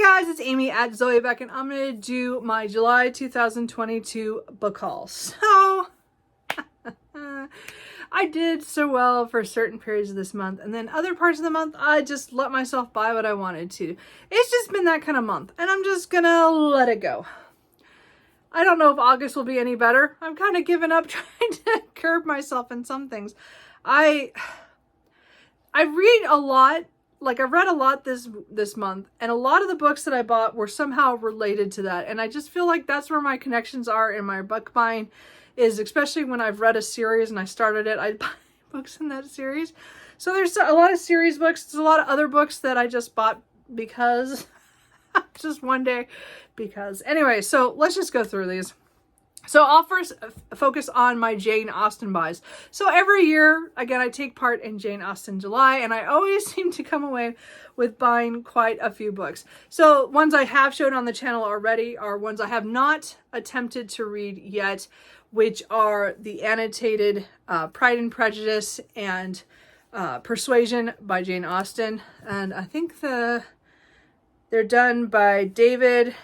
guys, it's Amy at Zoe Beck, and I'm going to do my July 2022 book haul. So, I did so well for certain periods of this month, and then other parts of the month, I just let myself buy what I wanted to. It's just been that kind of month, and I'm just going to let it go. I don't know if August will be any better. I'm kind of giving up trying to curb myself in some things. I read a lot. Like, I read a lot this month, and a lot of the books that I bought were somehow related to that. And I just feel like that's where my connections are in my book buying, is especially when I've read a series and I started it, I buy books in that series. So there's a lot of series books. There's a lot of other books that I just bought because, just one day because. Anyway, so let's just go through these. So I'll first focus on my Jane Austen buys. So every year, again, I take part in Jane Austen July, and I always seem to come away with buying quite a few books. So ones I have shown on the channel already are ones I have not attempted to read yet, which are the annotated Pride and Prejudice and Persuasion by Jane Austen. And I think they're done by David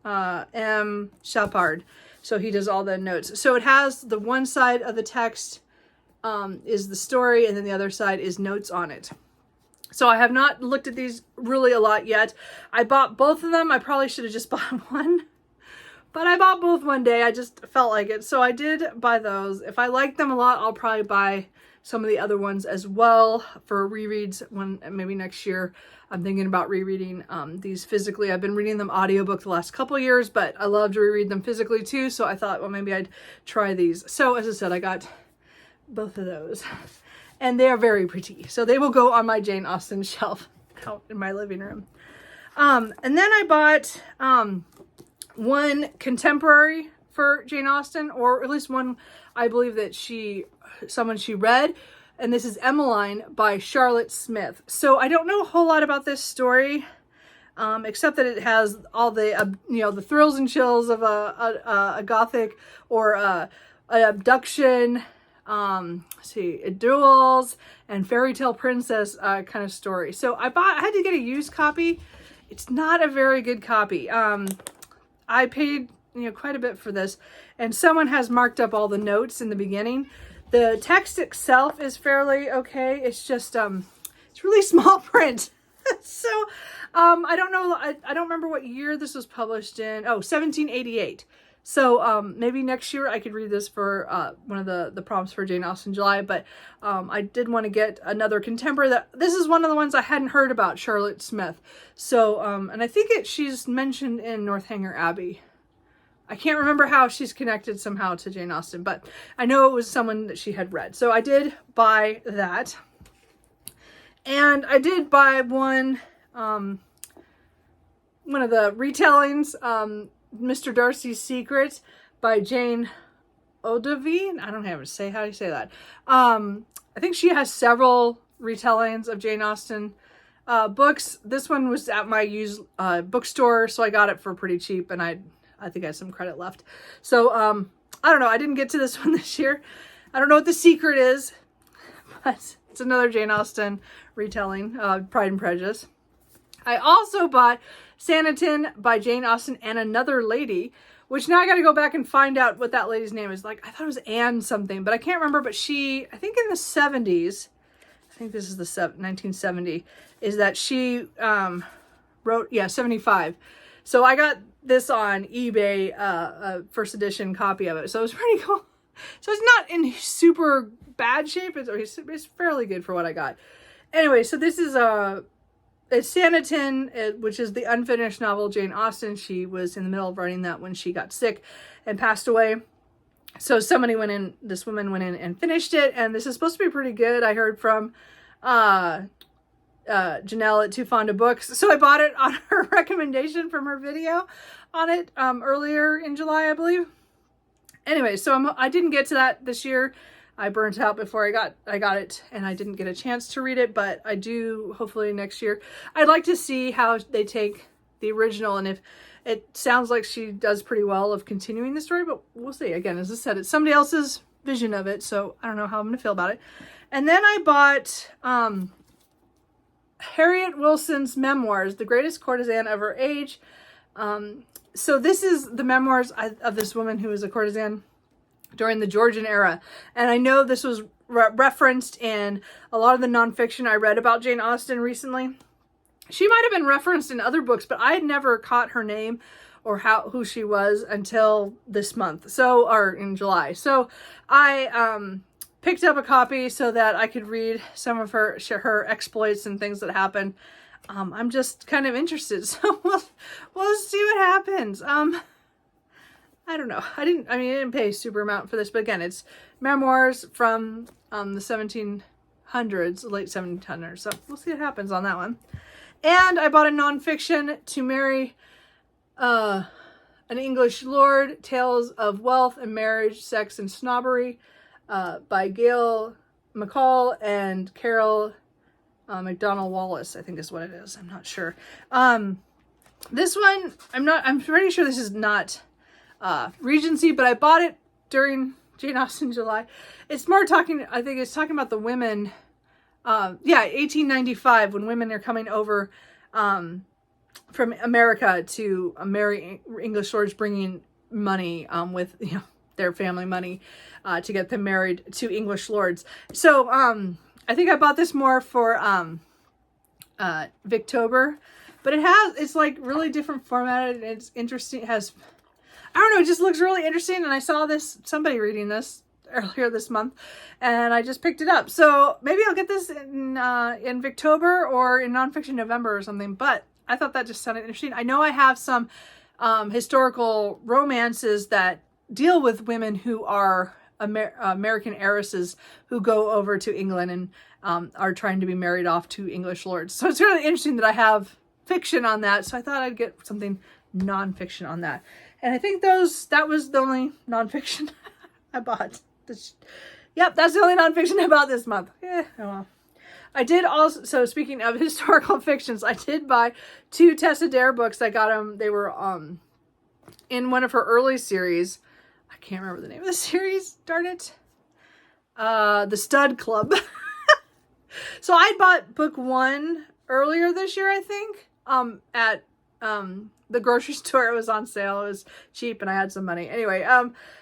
M. Shepard. So he does all the notes. So it has the one side of the text is the story, and then the other side is notes on it. So I have not looked at these really a lot yet. I bought both of them. I probably should have just bought one, but I bought both one day. I just felt like it. So I did buy those. If I like them a lot, I'll probably buy some of the other ones as well for rereads when maybe next year. I'm thinking about rereading these physically. I've been reading them audiobook the last couple years, but I love to reread them physically too. So I thought, well, maybe I'd try these. So as I said, I got both of those, and they are very pretty. So they will go on my Jane Austen shelf out in my living room. And then I bought one contemporary for Jane Austen, or at least one I believe that someone she read. And this is Emeline by Charlotte Smith. So I don't know a whole lot about this story, except that it has all the, the thrills and chills of a gothic or an abduction, duels and fairy tale princess kind of story. So I had to get a used copy. It's not a very good copy. I paid quite a bit for this, and someone has marked up all the notes in the beginning. The text itself is fairly okay. It's just, it's really small print. So, I don't know. I don't remember what year this was published in. Oh, 1788. So, maybe next year I could read this for, one of the prompts for Jane Austen July. But, I did want to get another contemporary this is one of the ones I hadn't heard about, Charlotte Smith. So, and I think she's mentioned in Northanger Abbey. I can't remember how she's connected somehow to Jane Austen, but I know it was someone that she had read. So I did buy that. And I did buy one of the retellings, Mr. Darcy's Secret by Jane Odovine. I don't know how to say that. I think she has several retellings of Jane Austen books. This one was at my used bookstore, so I got it for pretty cheap, and I think I have some credit left. So, I don't know. I didn't get to this one this year. I don't know what the secret is, but it's another Jane Austen retelling, Pride and Prejudice. I also bought Sanditon by Jane Austen and Another Lady, which now I got to go back and find out what that lady's name is. Like, I thought it was Anne something, but I can't remember. But I think in the 70s, I think this is the 1970, is that she wrote, 75. So I got this on eBay, first edition copy of it. So it was pretty cool. So it's not in super bad shape. It's fairly good for what I got. Anyway, so this is it's Sanditon, which is the unfinished novel Jane Austen. She was in the middle of writing that when she got sick and passed away. So this woman went in and finished it. And this is supposed to be pretty good. I heard from Janelle at Too Fond of Books. So I bought it on her recommendation from her video on it earlier in July, I believe. Anyway, so I didn't get to that this year. I burnt out before I got it, and I didn't get a chance to read it, but I do hopefully next year. I'd like to see how they take the original, and if it sounds like she does pretty well of continuing the story, but we'll see. Again, as I said, it's somebody else's vision of it, so I don't know how I'm going to feel about it. And then I bought Harriet Wilson's memoirs, The Greatest Courtesan of Her Age. So this is the memoirs of this woman who was a courtesan during the Georgian era. And I know this was referenced in a lot of the nonfiction I read about Jane Austen recently. She might have been referenced in other books, but I had never caught her name or who she was until this month. So, or in July. So I picked up a copy so that I could read some of her exploits and things that happened. I'm just kind of interested. So we'll see what happens. I don't know. I didn't pay a super amount for this, but again, it's memoirs from the 1700s, late 1700s. So we'll see what happens on that one. And I bought a nonfiction, To Marry an English Lord, Tales of Wealth and Marriage, Sex and Snobbery, by Gail McCall and Carol McDonald Wallace, I think is what it is. I'm not sure. This one, I'm pretty sure this is not Regency, but I bought it during Jane Austen July. It's more talking, I think it's talking about the women, 1895, when women are coming over from America to marry English lords, bringing money with their family money to get them married to English lords. So I think I bought this more for Victober, but it's like really different formatted. It's interesting. It has, I don't know, it just looks really interesting. And I saw somebody reading this earlier this month, and I just picked it up. So maybe I'll get this in Victober or in Nonfiction November or something. But I thought that just sounded interesting. I know I have some historical romances that deal with women who are American heiresses who go over to England and are trying to be married off to English lords. So it's really interesting that I have fiction on that. So I thought I'd get something nonfiction on that. And I think that was the only nonfiction I bought. Yep, that's the only nonfiction I bought this month. Oh well. I did also, so speaking of historical fictions, I did buy 2 Tessa Dare books. I got them, they were in one of her early series. I can't remember the name of the series, darn it. The Stud Club. So I bought book 1 earlier this year, I think, at the grocery store. It was on sale. It was cheap and I had some money. Anyway,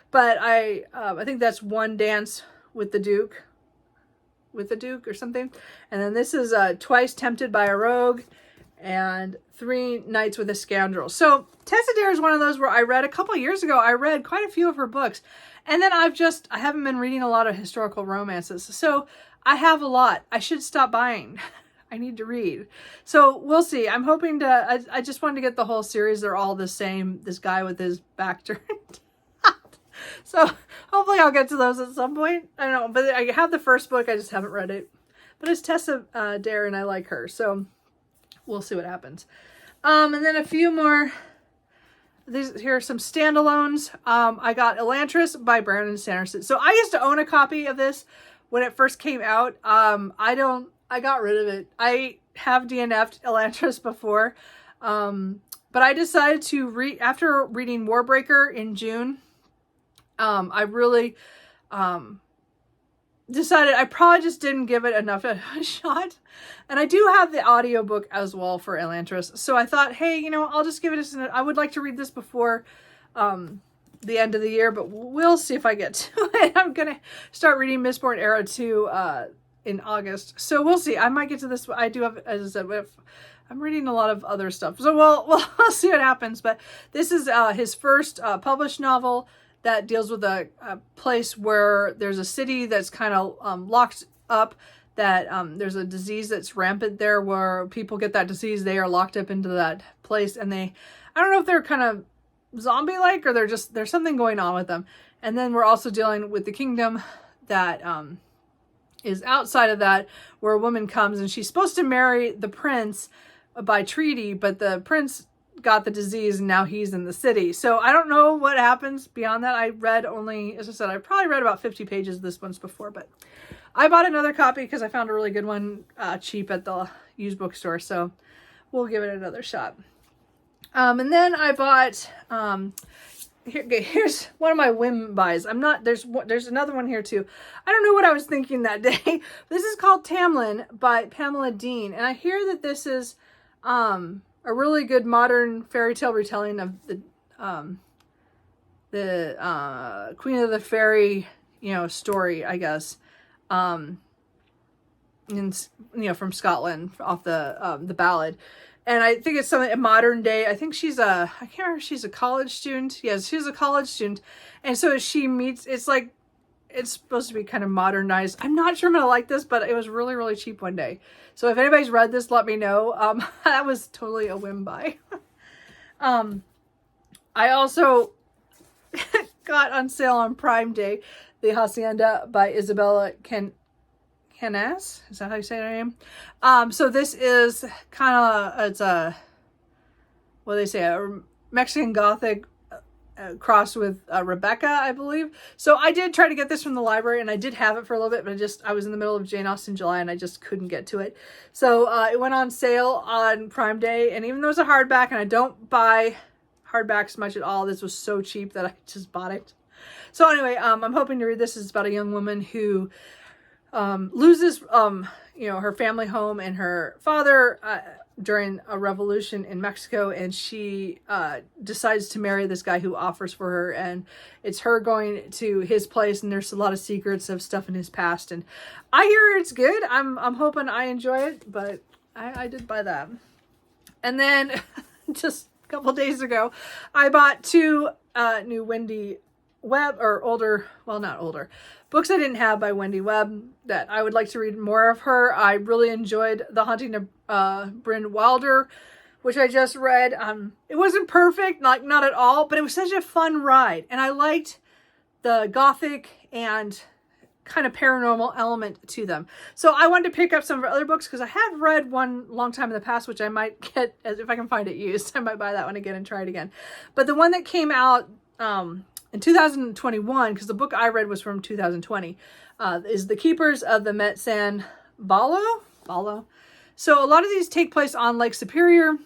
but I think that's One Dance with the Duke. With the Duke or something. And then this is Twice Tempted by a Rogue and 3 Nights with a Scoundrel. So Tessa Dare is one of those where I read a couple years ago. I read quite a few of her books. And then I haven't been reading a lot of historical romances. So I have a lot. I should stop buying. I need to read. So we'll see. I'm hoping to, I just wanted to get the whole series. They're all the same. This guy with his back turned. So hopefully I'll get to those at some point. I don't know, but I have the first book. I just haven't read it. But it's Tessa Dare and I like her. So we'll see what happens. And then a few more. Here are some standalones. I got Elantris by Brandon Sanderson. So I used to own a copy of this when it first came out. I got rid of it. I have DNF'd Elantris before. But I decided to after reading Warbreaker in June, I really decided I probably just didn't give it enough a shot. And I do have the audiobook as well for Elantris. So I thought, hey, I'll just give it I would like to read this before the end of the year, but we'll see if I get to it. I'm going to start reading Mistborn Era 2 in August. So we'll see. I might get to this. I do have, as I said, I'm reading a lot of other stuff. So we'll see what happens. But this is his first published novel that deals with a place where there's a city that's kind of locked up, that there's a disease that's rampant there where people get that disease. They are locked up into that place, and I don't know if they're kind of zombie-like or there's something going on with them. And then we're also dealing with the kingdom that is outside of that, where a woman comes and she's supposed to marry the prince by treaty, but the prince got the disease and now he's in the city. So I don't know what happens beyond that. I read only, as I said, I probably read about 50 pages of this once before, but I bought another copy because I found a really good one cheap at the used bookstore. So we'll give it another shot. And then I bought here's one of my whim buys. There's another one here too. I don't know what I was thinking that day. This is called Tamlin by Pamela Dean. And I hear that this is a really good modern fairy tale retelling of the Queen of the Fairy, story, I guess. And, from Scotland, off the ballad. And I think it's something modern day. I think I can't remember if she's a college student. Yes, she's a college student. And so she meets, it's supposed to be kind of modernized. I'm not sure I'm going to like this, but it was really, really cheap one day. So if anybody's read this, let me know. That was totally a whim buy. I also got on sale on Prime Day, The Hacienda by Isabella Canas. Is that how you say her name? So this is it's a, what do they say, a Mexican Gothic crossed with Rebecca, I believe. So I did try to get this from the library, and I did have it for a little bit, but I was in the middle of Jane Austen July, and I just couldn't get to it. So it went on sale on Prime Day, and even though it's a hardback, and I don't buy hardbacks much at all, this was so cheap that I just bought it. So anyway, I'm hoping to read this. It's about a young woman who loses, her family home and her father during a revolution in Mexico, and she decides to marry this guy who offers for her, and it's her going to his place, and there's a lot of secrets of stuff in his past, and I hear it's good. I'm hoping I enjoy it, but I did buy that. And then just a couple days ago, I bought 2 new Wendy Webb, not older, books I didn't have by Wendy Webb that I would like to read more of her. I really enjoyed The Haunting of Bryn Wilder, which I just read. It wasn't perfect, not at all, but it was such a fun ride. And I liked the gothic and kind of paranormal element to them. So I wanted to pick up some of her other books because I have read one long time in the past, which I might get, if I can find it used, I might buy that one again and try it again. But the one that came out in 2021, because the book I read was from 2020, is The Keepers of the Met San Balo. So a lot of these take place on Lake Superior,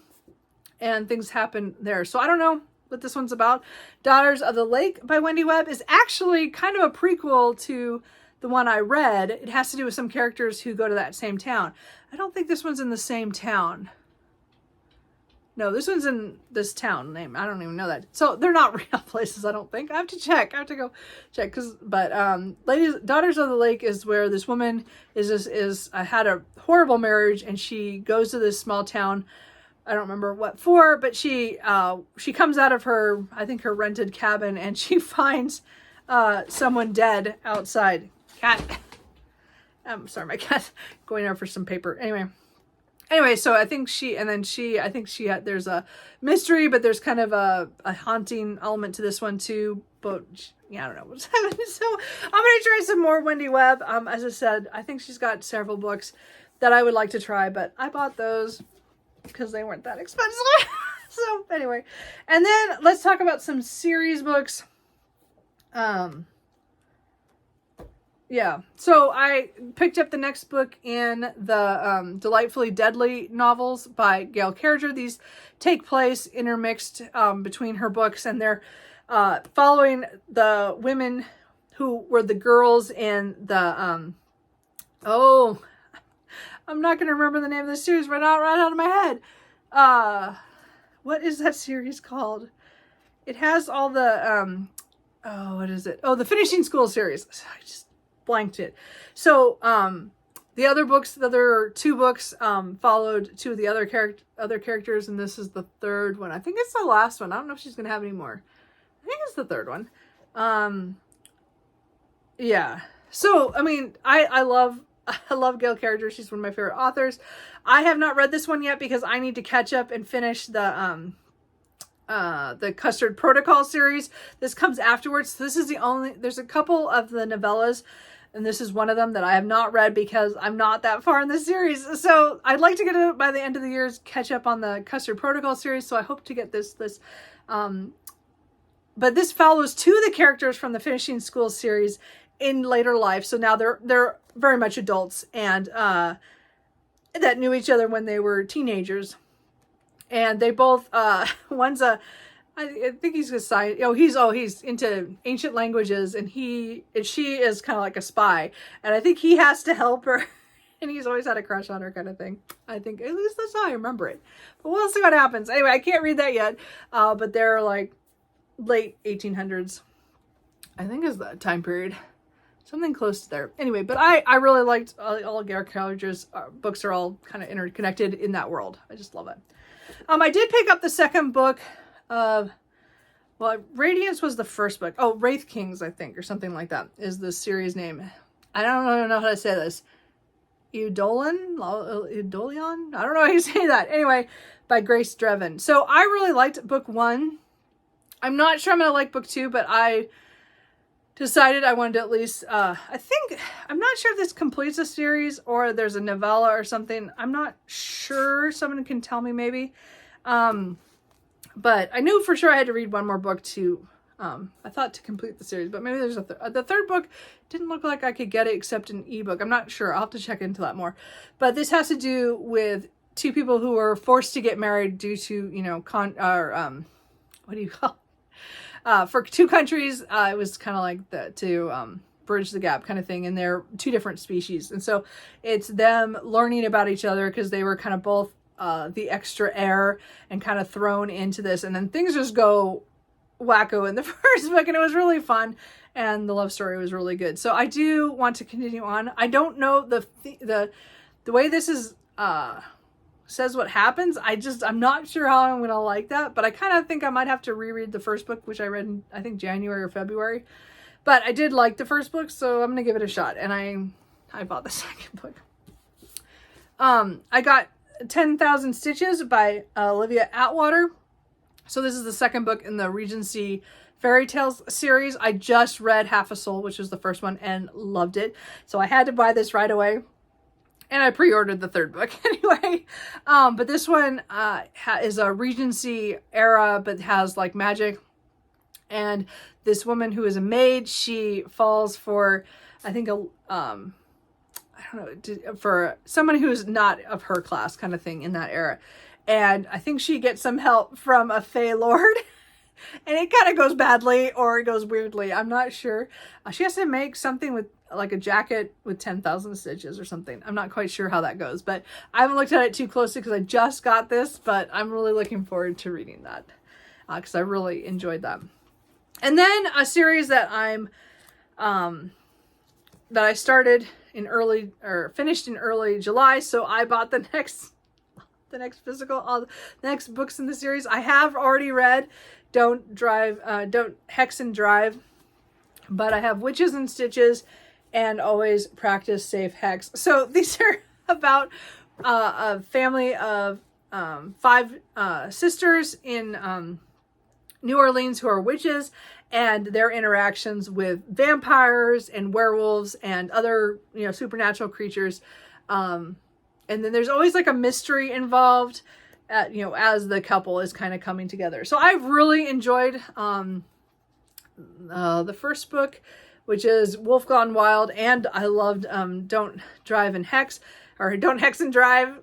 and things happen there. So I don't know what this one's about. Daughters of the Lake by Wendy Webb is actually kind of a prequel to the one I read. It has to do with some characters who go to that same town. I don't think this one's in the same town. No, this one's in this town name. I don't even know that. So they're not real places, I don't think. I have to check. I have to go check. Daughters of the Lake is where this woman had a horrible marriage, and she goes to this small town. I don't remember what for, but she comes out of her rented cabin, and she finds someone dead outside. Cat. I'm sorry, my cat's going over for some paper. Anyway, so there's a mystery, but there's kind of a haunting element to this one too. But yeah, I don't know what's happening. So I'm going to try some more Wendy Webb. As I said, I think she's got several books that I would like to try, but I bought those because they weren't that expensive. So anyway, and then let's talk about some series books. Yeah, so I picked up the next book in the Delightfully Deadly novels by Gail Carriger. These take place intermixed between her books, and they're following the women who were the girls in the, I'm not going to remember the name of the series right out of my head. What is that series called? It has all the, what is it? Oh, the Finishing School series. I just blanked it. So the other 2 books followed 2 of the other characters, and this is the 3rd one. I think it's the last one. I don't know if she's gonna have any more. I think it's the 3rd one. Yeah. So I mean, I love Gail Carriger. She's one of my favorite authors. I have not read this one yet because I need to catch up and finish the Custard Protocol series. This comes afterwards. So there's a couple of the novellas, and this is one of them that I have not read because I'm not that far in the series. So I'd like to get it by the end of the year, catch up on the Custard Protocol series. So I hope to get this. But this follows 2 of the characters from the Finishing School series in later life. So now they're very much adults, and that knew each other when they were teenagers. And they both, one's a I think he's a science. He's into ancient languages, and she is kind of like a spy, and I think he has to help her, and he's always had a crush on her, kind of thing. I think at least that's how I remember it. But we'll see what happens. Anyway, I can't read that yet. But they're like late 1800s, I think, is the time period. Something close to there. Anyway, but I really liked all Garrett Colliger's books are all kind of interconnected in that world. I just love it. I did pick up the second book of, Radiance was the first book. Oh, Wraith Kings, I think, or something like that is the series name. I don't know how to say this. Eudolion? I don't know how you say that. Anyway, by Grace Dreven. So I really liked book 1. I'm not sure I'm going to like book 2, but I decided I wanted to at least, I'm not sure if this completes a series or there's a novella or something. I'm not sure. Someone can tell me maybe. But I knew for sure I had to read one more book to, I thought to complete the series, but maybe there's the third book didn't look like I could get it except an ebook. I'm not sure. I'll have to check into that more. But this has to do with two people who were forced to get married due to, what do you call it? For two countries, it was kind of like to bridge the gap kind of thing. And they're two different species. And so it's them learning about each other because they were kind of both the extra heir and kind of thrown into this. And then things just go wacko in the first book. And it was really fun. And the love story was really good. So I do want to continue on. I don't know the way this is says what happens. I'm not sure how I'm going to like that, but I kind of think I might have to reread the first book, which I read in, I think, January or February. But I did like the first book, so I'm going to give it a shot. And I bought the second book. I got 10,000 Stitches by Olivia Atwater. So this is the second book in the Regency Fairy Tales series. I just read Half a Soul, which was the first one, and loved it. So I had to buy this right away. And I pre-ordered the third book anyway. But this one is a Regency era, but has like magic. And this woman who is a maid, she falls for, I think, for someone who's not of her class kind of thing in that era. And I think she gets some help from a Fey Lord. And it kind of goes badly or it goes weirdly. I'm not sure. She has to make something with like a jacket with 10,000 stitches or something. I'm not quite sure how that goes, but I haven't looked at it too closely because I just got this, but I'm really looking forward to reading that because I really enjoyed that. And then a series that that I started in early or finished in early July. So I bought the next physical, the next books in the series. I have already read Don't Hex and Drive, but I have Witches and Stitches and Always Practice Safe Hex. So these are about a family of 5 sisters in New Orleans who are witches, and their interactions with vampires and werewolves and other supernatural creatures. And then there's always like a mystery involved, as the couple is kind of coming together. So I've really enjoyed the first book, which is Wolf Gone Wild, and I loved Don't Drive and Hex, or Don't Hex and Drive.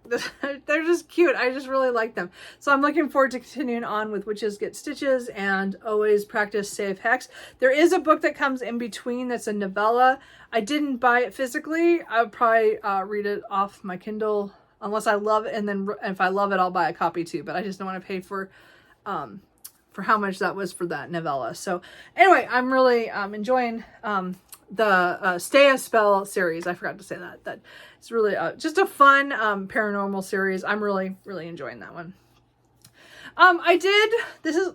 They're just cute. I just really like them. So I'm looking forward to continuing on with Witches Get Stitches and Always Practice Safe Hex. There is a book that comes in between that's a novella. I didn't buy it physically. I'll probably read it off my Kindle unless I love it, and then if I love it, I'll buy a copy too. But I just don't want to pay for how much that was for that novella. So anyway, I'm really enjoying the Stay a Spell series. I forgot to say that. That it's really just a fun paranormal series. I'm really, really enjoying that one.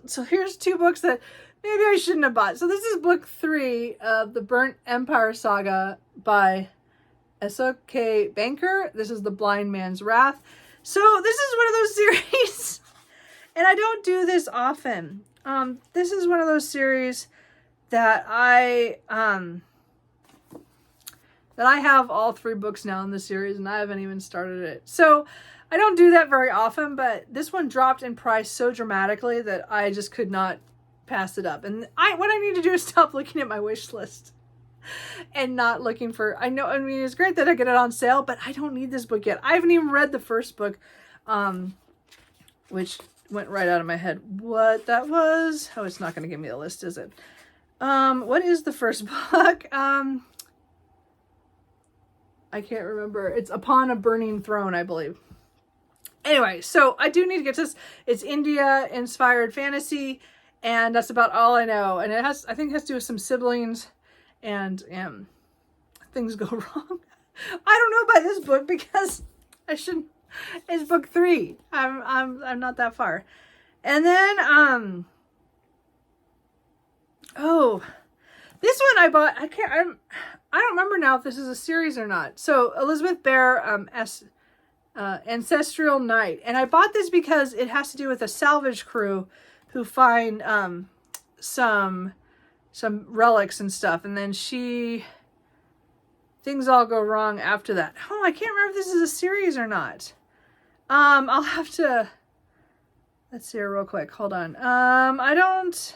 So here's 2 books that maybe I shouldn't have bought. So this is book 3 of the Burnt Empire Saga by S.O.K. Banker. This is The Blind Man's Wrath. So this is one of those series, and I don't do this often. This is one of those series that I have all 3 books now in the series, and I haven't even started it. So I don't do that very often, but this one dropped in price so dramatically that I just could not pass it up. And what I need to do is stop looking at my wish list and not looking for, it's great that I get it on sale, but I don't need this book yet. I haven't even read the first book, which went right out of my head what that was. Oh, it's not going to give me a list, is it? What is the first book? I can't remember. It's Upon a Burning Throne, I believe. Anyway, so I do need to get to this. It's India-inspired fantasy, and that's about all I know. And it has, I think it has to do with some siblings, and things go wrong. I don't know by this book because I shouldn't. It's book 3. I'm not that far. And then oh, this one I bought. I don't remember now if this is a series or not. So Elizabeth Bear, Ancestral Knight, and I bought this because it has to do with a salvage crew who find some relics and stuff, and then things all go wrong after that. Oh, I can't remember if this is a series or not. I'll have to, let's see here real quick. Hold on. I don't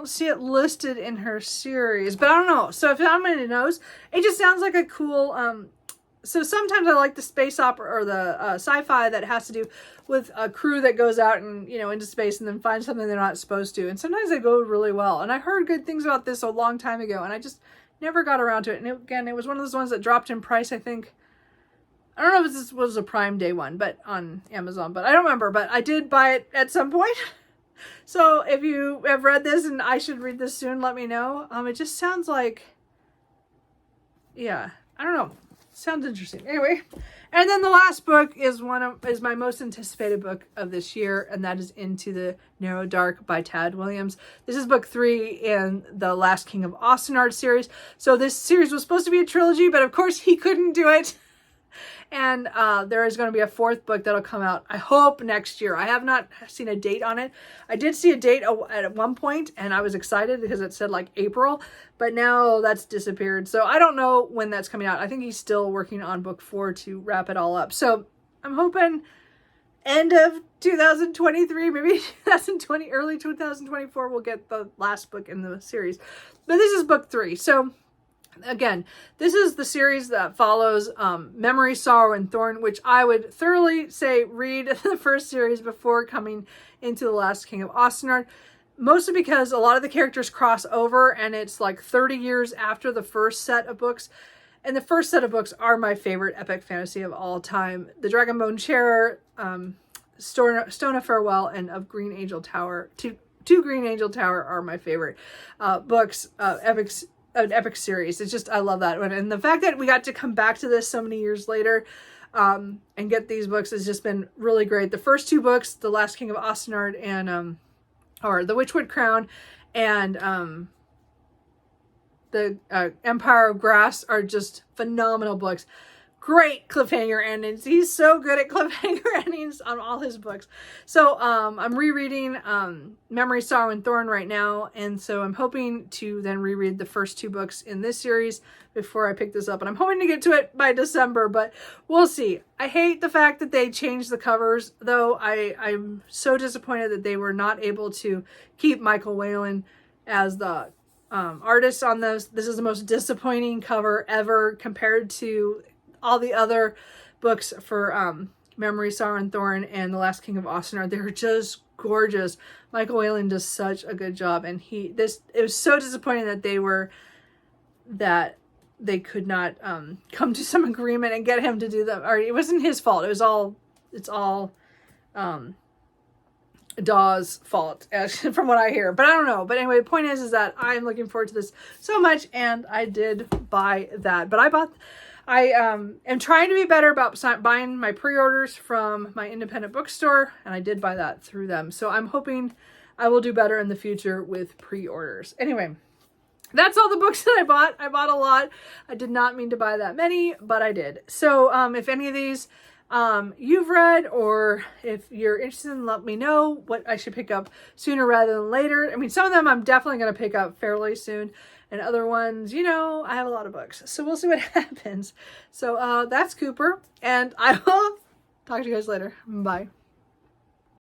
see it listed in her series, but I don't know. So if somebody knows, it just sounds like a cool, so sometimes I like the space opera or the sci-fi that has to do with a crew that goes out and, into space and then finds something they're not supposed to. And sometimes they go really well. And I heard good things about this a long time ago, and I just never got around to it. And it was one of those ones that dropped in price, I think. I don't know if this was a Prime Day one, but on Amazon, but I don't remember. But I did buy it at some point. So if you have read this and I should read this soon, let me know. It just sounds like, yeah, I don't know. Sounds interesting. Anyway, and then the last book is my most anticipated book of this year, and that is Into the Narrow Dark by Tad Williams. This is book 3 in the Last King of Austen series. So this series was supposed to be a trilogy, but of course he couldn't do it. And there is going to be a 4th book that'll come out, I hope, next year. I have not seen a date on it. I did see a date at one point, and I was excited because it said like April, but now that's disappeared. So I don't know when that's coming out. I think he's still working on book 4 to wrap it all up. So I'm hoping end of 2023, maybe 2020, early 2024, we'll get the last book in the series. But this is book 3. So again, this is the series that follows Memory, Sorrow, and Thorn, which I would thoroughly say read the first series before coming into The Last King of Austen. Mostly because a lot of the characters cross over, and it's like 30 years after the first set of books. And the first set of books are my favorite epic fantasy of all time. The Dragonbone Chair, Stone of Farewell, and Of Green Angel Tower. Two Green Angel Tower are my favorite books, an epic series. It's just, I love that one. And the fact that we got to come back to this so many years later and get these books has just been really great. The first 2 books, The Last King of Austen and or The Witchwood Crown and the Empire of Grass are just phenomenal books. Great cliffhanger endings. He's so good at cliffhanger endings on all his books. So I'm rereading Memory, Sorrow, and Thorn right now. And so I'm hoping to then reread the first 2 books in this series before I pick this up. And I'm hoping to get to it by December, but we'll see. I hate the fact that they changed the covers, though. I'm so disappointed that they were not able to keep Michael Whalen as the artist on this. This is the most disappointing cover ever compared to all the other books for Memory, Sorrow, and Thorn and The Last King of Austen. They're just gorgeous. Michael Whalen does such a good job, and it was so disappointing that they could not come to some agreement and get him to do them. Or it wasn't his fault. It's all Dawes' fault, from what I hear. But I don't know. But anyway, the point is that I'm looking forward to this so much, and I did buy that. But I am trying to be better about buying my pre-orders from my independent bookstore, and I did buy that through them. So I'm hoping I will do better in the future with pre-orders. Anyway, that's all the books that I bought. I bought a lot. I did not mean to buy that many, but I did. So if any of these you've read, or if you're interested, let me know what I should pick up sooner rather than later. I mean, some of them I'm definitely going to pick up fairly soon. And other ones, I have a lot of books. So we'll see what happens. So that's Cooper. And I will talk to you guys later. Bye.